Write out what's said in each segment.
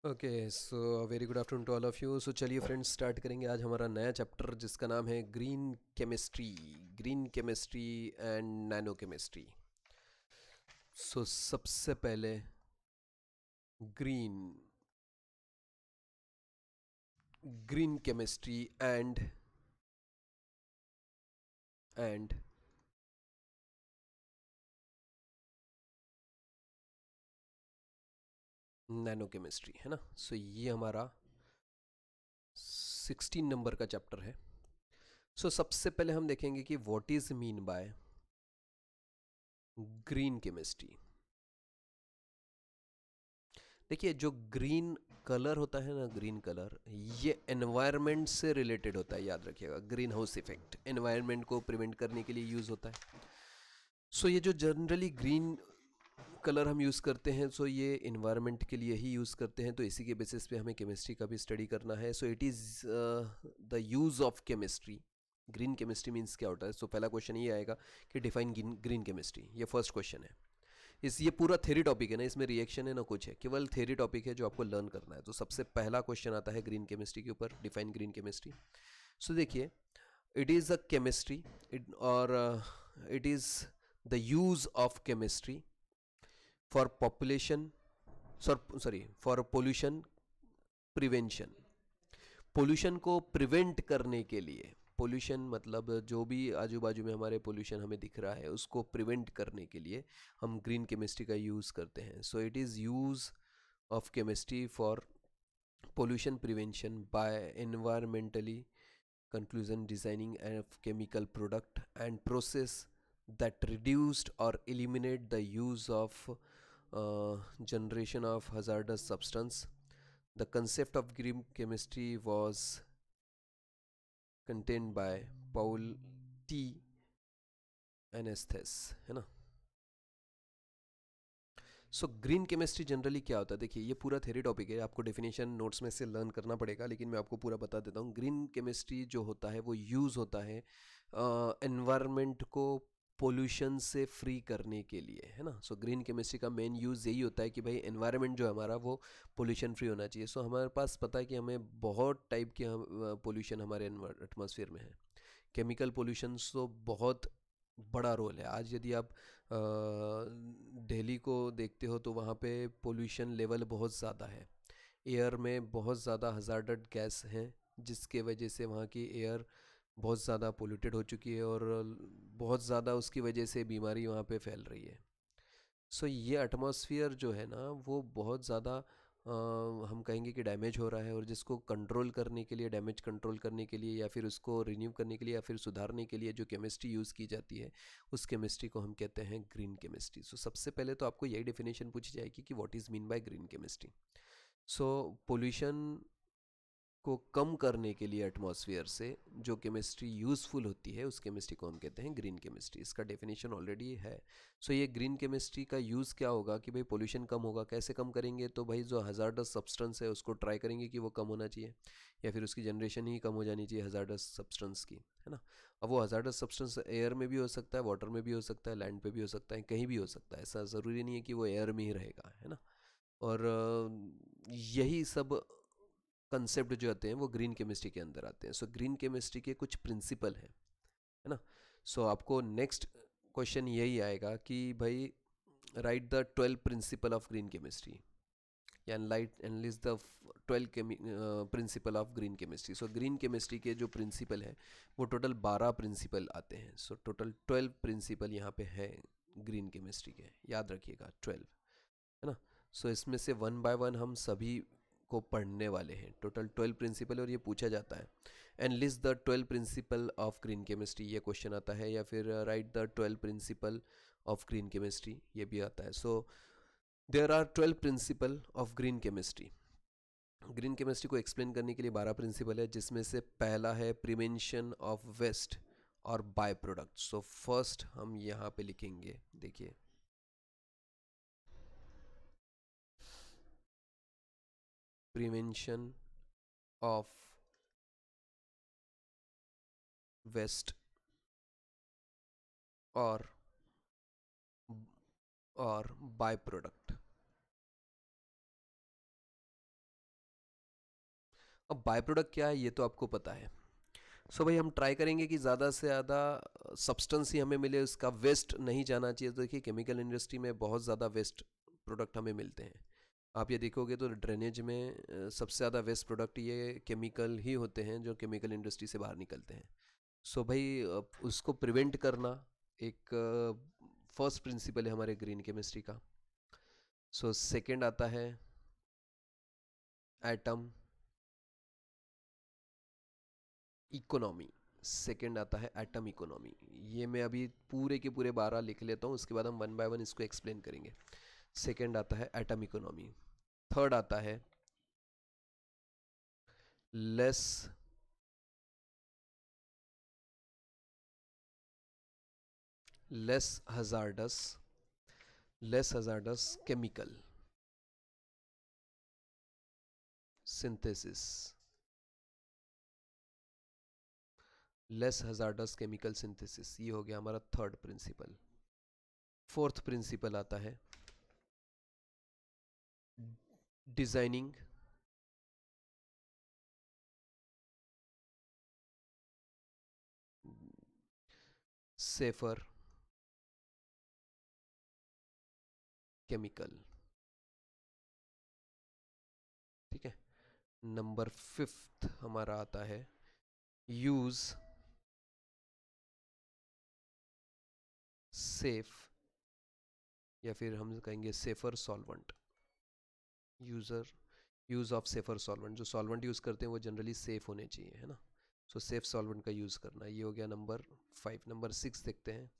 Okay so very good afternoon to all of you. So चलिए friends, start करेंगे आज हमारा नया चैप्टर जिसका नाम है green chemistry and nano chemistry. So सबसे पहले green green chemistry and nano chemistry है ना। सो ये हमारा 16 नंबर का चैप्टर है। सो सबसे पहले हम देखेंगे कि what is mean by green chemistry. देखिए, जो ग्रीन कलर होता है ना, ग्रीन कलर ये एनवायरनमेंट से रिलेटेड होता है। याद रखिएगा, ग्रीन हाउस इफेक्ट एनवायरनमेंट को प्रिवेंट करने के लिए यूज़ होता है। सो ये जो जनरली ग्रीन कलर हम यूज़ करते हैं, सो ये इन्वायरमेंट के लिए ही यूज़ करते हैं। तो इसी के बेसिस पे हमें केमिस्ट्री का भी स्टडी करना है। सो it is the use of chemistry. Green chemistry means क्या होता है। सो पहला क्वेश्चन ये आएगा कि डिफाइन ग्रीन केमिस्ट्री। ये फर्स्ट क्वेश्चन है। ये पूरा थ्योरी टॉपिक है ना, इसमें रिएक्शन है ना कुछ है, केवल थ्योरी टॉपिक है जो आपको लर्न करना है। तो सबसे पहला क्वेश्चन आता है ग्रीन केमिस्ट्री के ऊपर, डिफाइन ग्रीन केमिस्ट्री। सो देखिए, it is a chemistry it is the use of chemistry for population for pollution prevention. Pollution को प्रिवेंट करने के लिए, पोल्यूशन मतलब जो भी आजू बाजू में हमारे पोल्यूशन हमें दिख रहा है उसको प्रिवेंट करने के लिए हम ग्रीन केमिस्ट्री का यूज़ करते हैं। So it is use of chemistry for pollution prevention by environmentally conclusion designing a chemical product and process that reduced or eliminate the use of generation of hazardous substance. The concept of green chemistry was contained by Paul T. Anastas, है ना। सो green chemistry generally क्या होता है, देखिए ये पूरा theory topic है, आपको डेफिनेशन नोट्स में से लर्न करना पड़ेगा, लेकिन मैं आपको पूरा बता देता हूँ। ग्रीन केमिस्ट्री जो होता है वो यूज़ होता है एनवायरनमेंट को पोल्यूशन से फ्री करने के लिए, है ना। सो ग्रीन केमिस्ट्री का मेन यूज़ यही होता है कि भाई एनवायरनमेंट जो है हमारा वो पोल्यूशन फ्री होना चाहिए। सो हमारे पास पता है कि हमें बहुत टाइप के पोल्यूशन हमारे एटमॉस्फेयर में है। केमिकल पोल्यूशन तो बहुत बड़ा रोल है। आज यदि आप दिल्ली को देखते हो तो वहाँ पे पोल्यूशन लेवल बहुत ज़्यादा है। एयर में बहुत ज़्यादा हज़ार्डड गैस हैं, जिसके वजह से वहाँ की एयर बहुत ज़्यादा पोल्यूटेड हो चुकी है और बहुत ज़्यादा उसकी वजह से बीमारी वहाँ पे फैल रही है। सो ये एटमॉस्फेयर जो है ना वो बहुत ज़्यादा हम कहेंगे कि डैमेज हो रहा है, और जिसको कंट्रोल करने के लिए, डैमेज कंट्रोल करने के लिए या फिर उसको रिन्यू करने के लिए या फिर सुधारने के लिए जो केमिस्ट्री यूज़ की जाती है उस केमिस्ट्री को हम कहते हैं ग्रीन केमिस्ट्री। सो सबसे पहले तो आपको यही डेफिनेशन पूछी जाएगी कि what is mean by green chemistry. So pollution को कम करने के लिए एटमॉस्फेयर से जो केमिस्ट्री यूज़फुल होती है उस केमिस्ट्री को हम कहते हैं ग्रीन केमिस्ट्री। इसका डेफिनेशन ऑलरेडी है। सो ये ग्रीन केमिस्ट्री का यूज़ क्या होगा कि भाई पोल्यूशन कम होगा। कैसे कम करेंगे, तो भाई जो हज़ार्डस सब्सटेंस है उसको ट्राई करेंगे कि वो कम होना चाहिए, या फिर उसकी जनरेशन ही कम हो जानी चाहिए हज़ार्डस सब्सटेंस की, है ना। अब वो हज़ार्डस सब्सटेंस एयर में भी हो सकता है, वाटर में भी हो सकता है, लैंड पे भी हो सकता है, कहीं भी हो सकता है। ऐसा ज़रूरी नहीं है कि वो एयर में ही रहेगा, है ना। और यही सब कंसेप्ट जो आते हैं वो ग्रीन केमिस्ट्री के अंदर आते हैं। सो ग्रीन केमिस्ट्री के कुछ प्रिंसिपल हैं, है ना। सो आपको नेक्स्ट क्वेश्चन यही आएगा कि भाई write the 12 principle of green chemistry, या write and list the 12 principle of green chemistry. So green chemistry के जो प्रिंसिपल है वो टोटल 12 प्रिंसिपल आते हैं। सो टोटल 12 प्रिंसिपल यहाँ पे है ग्रीन केमिस्ट्री के, याद रखिएगा 12, है ना। सो इसमें से वन बाय वन हम सभी को पढ़ने वाले हैं। टोटल 12 प्रिंसिपल और ये पूछा जाता है। And list the 12 principle of green chemistry, ये क्वेश्चन आता है, या फिर write the 12 principle of green chemistry, ये भी आता है। So there are 12 principle of green chemistry. Green chemistry को एक्सप्लेन करने के लिए 12 प्रिंसिपल है, जिसमें से पहला है प्रिवेंशन ऑफ वेस्ट और बाय प्रोडक्ट। सो फर्स्ट हम यहाँ पे लिखेंगे, देखिए प्रिवेंशन ऑफ वेस्ट और बाय प्रोडक्ट। अब बाय प्रोडक्ट क्या है ये तो आपको पता है। सो भाई हम ट्राई करेंगे कि ज़्यादा से ज़्यादा सब्सटेंस ही हमें मिले, उसका वेस्ट नहीं जाना चाहिए। तो देखिए केमिकल इंडस्ट्री में बहुत ज़्यादा वेस्ट प्रोडक्ट हमें मिलते हैं। आप ये देखोगे तो ड्रेनेज में सबसे ज़्यादा वेस्ट प्रोडक्ट ये केमिकल ही होते हैं जो केमिकल इंडस्ट्री से बाहर निकलते हैं। सो भाई उसको प्रिवेंट करना एक फर्स्ट प्रिंसिपल है हमारे ग्रीन केमिस्ट्री का। सो सेकंड आता है एटम इकोनॉमी। सेकंड आता है एटम इकोनॉमी। ये मैं अभी पूरे के पूरे 12 लिख लेता हूँ, उसके बाद हम वन बाय वन इसको एक्सप्लेन करेंगे। सेकंड आता है एटम इकोनॉमी। थर्ड आता है less less hazardous chemical synthesis. Less hazardous chemical synthesis, ये हो गया हमारा थर्ड प्रिंसिपल। फोर्थ प्रिंसिपल आता है डिजाइनिंग सेफर केमिकल। ठीक है। नंबर फिफ्थ हमारा आता है यूज सेफ, या फिर हम कहेंगे safer solvent. Use of safer solvent, जो सॉल्वेंट यूज करते हैं वो जनरली सेफ होने चाहिए, है ना। सो सेफ सॉल्वेंट का यूज करना, ये हो गया नंबर 5। नंबर 6 देखते हैं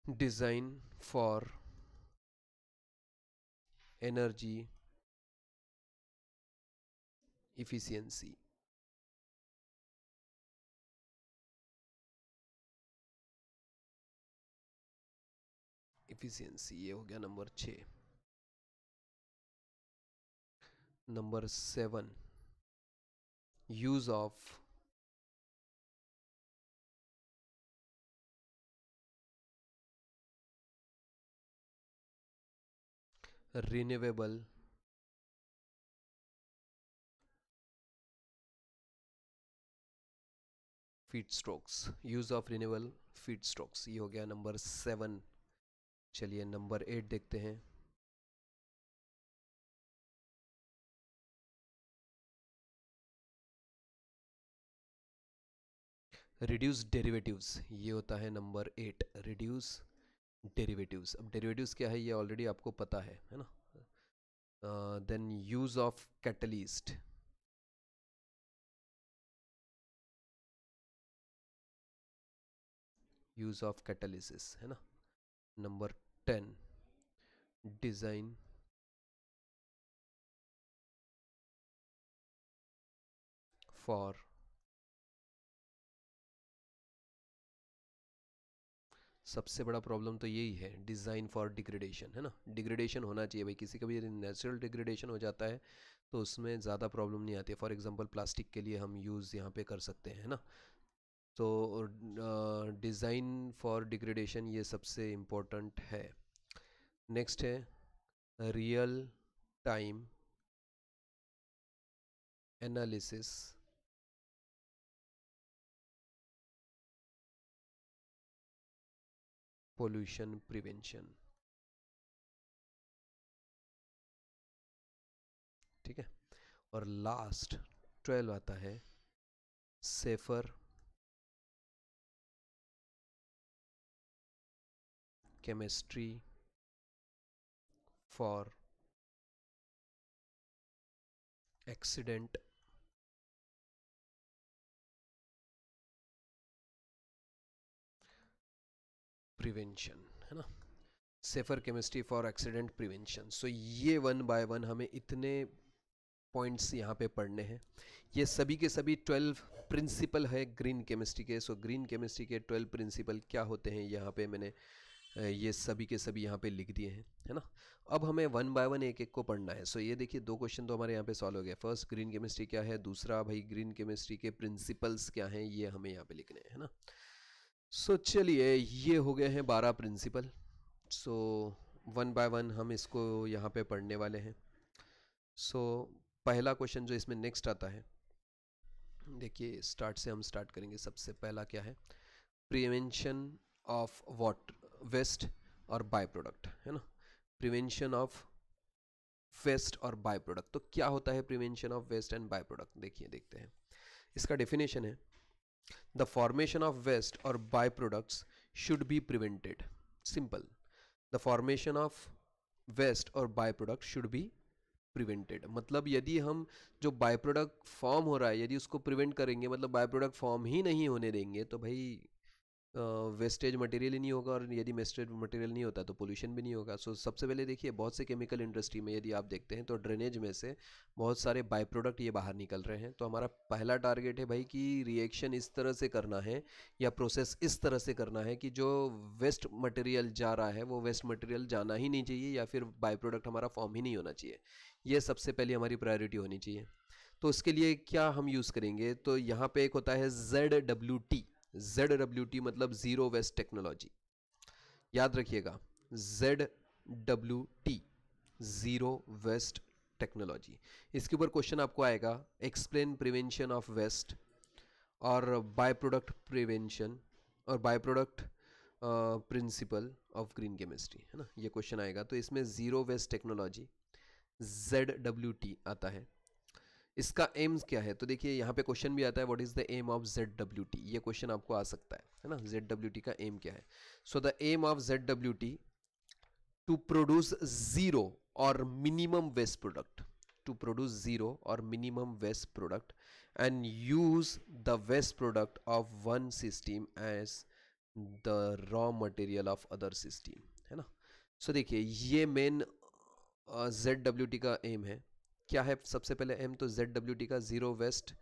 डिजाइन फॉर एनर्जी इफिशियंसी। ये हो गया number 6। Number 7 use of renewable feed strokes. Use of renewable feed strokes, ये हो गया नंबर 7। चलिए नंबर 8 देखते हैं रिड्यूस डेरिवेटिव्स। ये होता है नंबर 8 रिड्यूस डेरिवेटिव्स। अब डेरिवेटिव्स क्या है ये ऑलरेडी आपको पता है ना। Then use of catalyst. Use of catalysis, है ना। नंबर 10 डिजाइन फॉर सबसे बड़ा प्रॉब्लम तो यही है, डिज़ाइन फॉर डिग्रेडेशन, है ना। डिग्रेडेशन होना चाहिए भाई, किसी का भी यदि नेचुरल डिग्रेडेशन हो जाता है तो उसमें ज़्यादा प्रॉब्लम नहीं आती है। फॉर एग्जांपल प्लास्टिक के लिए हम यूज़ यहाँ पे कर सकते हैं, है ना। तो डिज़ाइन फॉर डिग्रेडेशन ये सबसे इम्पोर्टेंट है। नेक्स्ट है real time analysis pollution prevention. ठीक है। और लास्ट 12 आता है safer chemistry for accident prevention, है ना। Safer chemistry for accident prevention. So ये वन बाय वन हमें इतने पॉइंट्स यहाँ पे पढ़ने हैं। ये सभी के सभी 12 प्रिंसिपल है ग्रीन केमिस्ट्री के। सो ग्रीन केमिस्ट्री के 12 प्रिंसिपल क्या होते हैं यहाँ पे मैंने ये सभी के सभी यहाँ पे लिख दिए हैं, है ना। अब हमें वन बाय वन एक एक को पढ़ना है। सो ये देखिए 2 क्वेश्चन तो हमारे यहाँ पे सॉल्व हो गए। फर्स्ट ग्रीन केमिस्ट्री क्या है, दूसरा भाई ग्रीन केमिस्ट्री के प्रिंसिपल्स क्या हैं, ये हमें यहाँ पे लिखने हैं, है ना। सो चलिए, ये हो गए हैं 12 principle. So one by one हम इसको यहाँ पे पढ़ने वाले हैं। सो पहला क्वेश्चन जो इसमें नेक्स्ट आता है, देखिए स्टार्ट से हम स्टार्ट करेंगे। सबसे पहला क्या है, प्रिवेंशन ऑफ वाटर वेस्ट और बाय प्रोडक्ट, है ना। प्रिवेंशन ऑफ वेस्ट और बाय प्रोडक्ट, तो क्या होता है prevention of waste and byproduct, देखिए देखते हैं। इसका डेफिनेशन है, द फॉर्मेशन ऑफ वेस्ट और byproducts should be prevented. Simple, the formation of waste और by product should be prevented. मतलब यदि हम जो बाय प्रोडक्ट फॉर्म हो रहा है यदि उसको प्रिवेंट करेंगे, मतलब बाय प्रोडक्ट फॉर्म ही नहीं होने देंगे, तो भाई वेस्टेज मटेरियल ही नहीं होगा, और यदि वेस्टेज मटेरियल नहीं होता तो पोल्यूशन भी नहीं होगा। सो सबसे पहले देखिए, बहुत से केमिकल इंडस्ट्री में यदि आप देखते हैं तो ड्रेनेज में से बहुत सारे बाय प्रोडक्ट ये बाहर निकल रहे हैं। तो हमारा पहला टारगेट है भाई कि रिएक्शन इस तरह से करना है या प्रोसेस इस तरह से करना है कि जो वेस्ट मटेरियल जा रहा है वो वेस्ट मटेरियल जाना ही नहीं चाहिए, या फिर बाय प्रोडक्ट हमारा फॉर्म ही नहीं होना चाहिए। ये सबसे पहले हमारी प्रायोरिटी होनी चाहिए। तो उसके लिए क्या हम यूज़ करेंगे, तो यहाँ पे एक होता है ZWT। ZWT मतलब ज़ीरो वेस्ट टेक्नोलॉजी, याद रखिएगा। ZWT zero waste technology. इसके ऊपर क्वेश्चन आपको आएगा, एक्सप्लेन प्रिवेंशन ऑफ वेस्ट और बाय प्रोडक्ट प्रिवेंशन और bye product principle of green chemistry, है ना, ये क्वेश्चन आएगा। तो इसमें ज़ीरो वेस्ट टेक्नोलॉजी ZWT आता है। इसका एम्स क्या है, तो देखिए यहाँ पे क्वेश्चन भी आता है, what is the aim of ZWT, ये क्वेश्चन आपको आ सकता है ना। ZWT का एम क्या है, so the aim of ZWT to produce zero और minimum waste product, to produce zero और minimum waste product and use the waste product of one system as the raw material of other system, है ना। सो देखिए ये main ZWT का M है। क्या है सबसे पहले एम, तो ZWT का ज़ीरो वेस्ट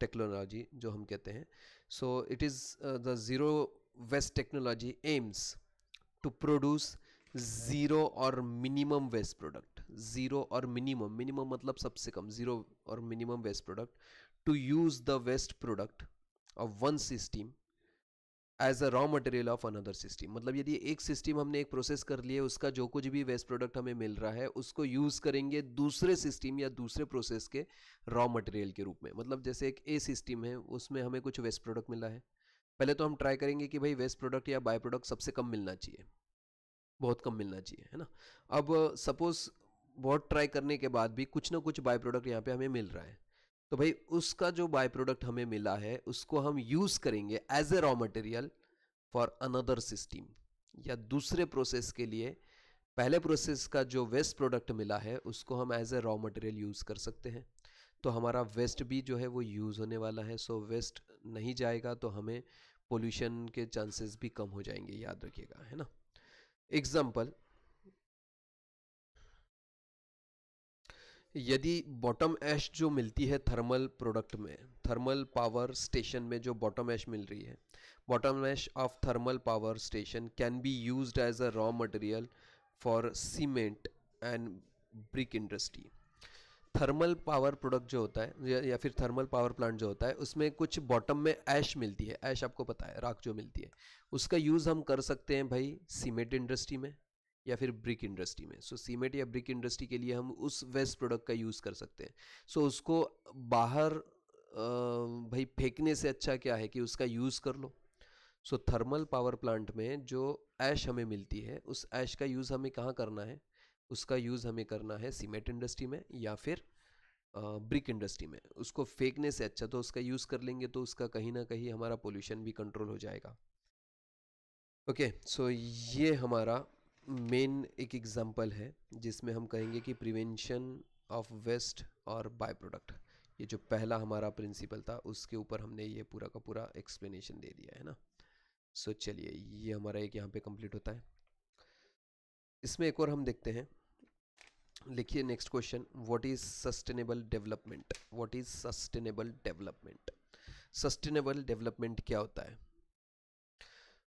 टेक्नोलॉजी जो हम कहते हैं। So it is the zero waste technology aims to produce zero और मिनिमम वेस्ट प्रोडक्ट। ज़ीरो और मिनिमम, मिनिमम मतलब सबसे कम, ज़ीरो और minimum waste product to use the waste product of one system as a raw material of another system. मतलब यदि एक system हमने एक प्रोसेस कर लिया, उसका जो कुछ भी वेस्ट प्रोडक्ट हमें मिल रहा है उसको यूज़ करेंगे दूसरे सिस्टम या दूसरे प्रोसेस के रॉ मटेरियल के रूप में। मतलब जैसे एक ए सिस्टम है, उसमें हमें कुछ वेस्ट प्रोडक्ट मिला है, पहले तो हम ट्राई करेंगे कि भाई वेस्ट प्रोडक्ट या बाय प्रोडक्ट सबसे कम मिलना चाहिए, बहुत कम मिलना चाहिए, है ना। अब सपोज बहुत ट्राई करने के बाद भी कुछ ना कुछ बाय प्रोडक्ट यहाँ पे हमें मिल रहा है, तो भाई उसका जो बाय प्रोडक्ट हमें मिला है उसको हम यूज़ करेंगे as a raw material for another system, या दूसरे प्रोसेस के लिए। पहले प्रोसेस का जो वेस्ट प्रोडक्ट मिला है उसको हम as a raw material use कर सकते हैं, तो हमारा वेस्ट भी जो है वो यूज़ होने वाला है। सो वेस्ट नहीं जाएगा तो हमें पोल्यूशन के चांसेस भी कम हो जाएंगे, याद रखिएगा, है ना। एग्जाम्पल, यदि बॉटम ऐश जो मिलती है थर्मल प्रोडक्ट में, थर्मल पावर स्टेशन में जो बॉटम ऐश मिल रही है, bottom ash of thermal power station can be used as a raw material for cement and brick industry. Thermal power product जो होता है या फिर थर्मल पावर प्लांट जो होता है, उसमें कुछ बॉटम में ऐश मिलती है, ऐश आपको पता है, राख जो मिलती है, उसका यूज़ हम कर सकते हैं भाई सीमेंट इंडस्ट्री में या फिर ब्रिक इंडस्ट्री में। सो सीमेंट या ब्रिक इंडस्ट्री के लिए हम उस वेस्ट प्रोडक्ट का यूज़ कर सकते हैं। सो उसको बाहर भाई फेंकने से अच्छा क्या है कि उसका यूज़ कर लो। सो थर्मल पावर प्लांट में जो ऐश हमें मिलती है उस ऐश का यूज़ हमें कहाँ करना है, उसका यूज़ हमें करना है सीमेंट इंडस्ट्री में या फिर ब्रिक इंडस्ट्री में। उसको फेंकने से अच्छा तो उसका यूज़ कर लेंगे, तो उसका कहीं ना कहीं हमारा पोल्यूशन भी कंट्रोल हो जाएगा। ओके, सो ये हमारा मेन एक एग्जांपल है जिसमें हम कहेंगे कि प्रिवेंशन ऑफ वेस्ट और बाय प्रोडक्ट, ये जो पहला हमारा प्रिंसिपल था उसके ऊपर हमने ये पूरा का पूरा एक्सप्लेनेशन दे दिया है ना। सो चलिए ये हमारा एक यहाँ पे कंप्लीट होता है। इसमें एक और हम देखते हैं, लिखिए next question, what is sustainable development. What is sustainable development, sustainable development क्या होता है।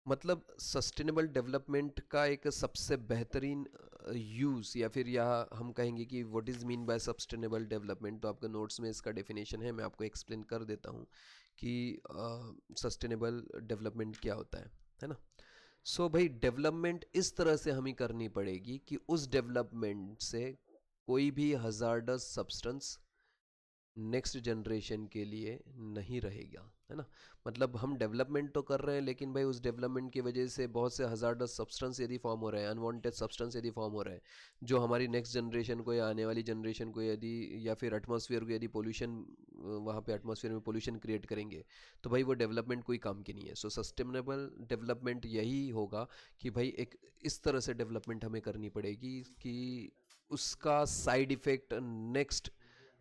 मतलब सस्टेनेबल डेवलपमेंट का एक सबसे बेहतरीन यूज़, या फिर यहाँ हम कहेंगे कि what is mean by sustainable development, तो आपके नोट्स में इसका डेफिनेशन है, मैं आपको एक्सप्लेन कर देता हूँ कि सस्टेनेबल डेवलपमेंट क्या होता है ना। सो भाई डेवलपमेंट इस तरह से हमें करनी पड़ेगी कि उस डेवलपमेंट से कोई भी हजार्डस सब्सटेंस नेक्स्ट जनरेशन के लिए नहीं रहेगा, है ना। मतलब हम डेवलपमेंट तो कर रहे हैं, लेकिन भाई उस डेवलपमेंट की वजह से बहुत से हजार्डस सब्सटेंस यदि फॉर्म हो रहे हैं, अनवांटेड सब्सटेंस यदि फॉर्म हो रहे हैं, जो हमारी नेक्स्ट जनरेशन को या आने वाली जनरेशन को यदि, या फिर एटमॉस्फेयर को यदि पोल्यूशन, वहाँ पे एटमॉस्फेयर में पोल्यूशन क्रिएट करेंगे, तो भाई वो डेवलपमेंट कोई काम की नहीं है। सो सस्टेनेबल डेवलपमेंट यही होगा कि भाई एक इस तरह से डेवलपमेंट हमें करनी पड़ेगी कि उसका साइड इफ़ेक्ट नेक्स्ट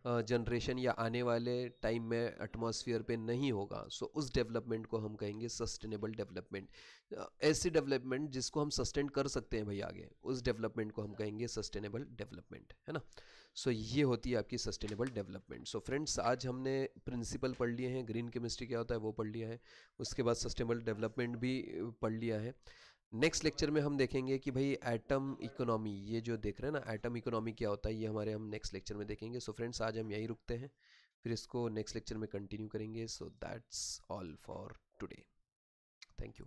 जनरेशन या आने वाले टाइम में एटमॉस्फेयर पे नहीं होगा। सो उस डेवलपमेंट को हम कहेंगे सस्टेनेबल डेवलपमेंट। ऐसी डेवलपमेंट जिसको हम सस्टेन कर सकते हैं भाई आगे, उस डेवलपमेंट को हम कहेंगे सस्टेनेबल डेवलपमेंट, है ना। सो ये होती है आपकी सस्टेनेबल डेवलपमेंट। सो फ्रेंड्स, आज हमने प्रिंसिपल पढ़ लिए हैं, ग्रीन केमिस्ट्री क्या होता है वो पढ़ लिया है, उसके बाद सस्टेनेबल डेवलपमेंट भी पढ़ लिया है। नेक्स्ट लेक्चर में हम देखेंगे कि भाई एटम इकोनॉमी, ये जो देख रहे हैं ना एटम इकोनॉमी क्या होता है, ये हमारे हम नेक्स्ट लेक्चर में देखेंगे। सो फ्रेंड्स, आज हम यहीं रुकते हैं, फिर इसको नेक्स्ट लेक्चर में कंटिन्यू करेंगे। So that's all for today. Thank you.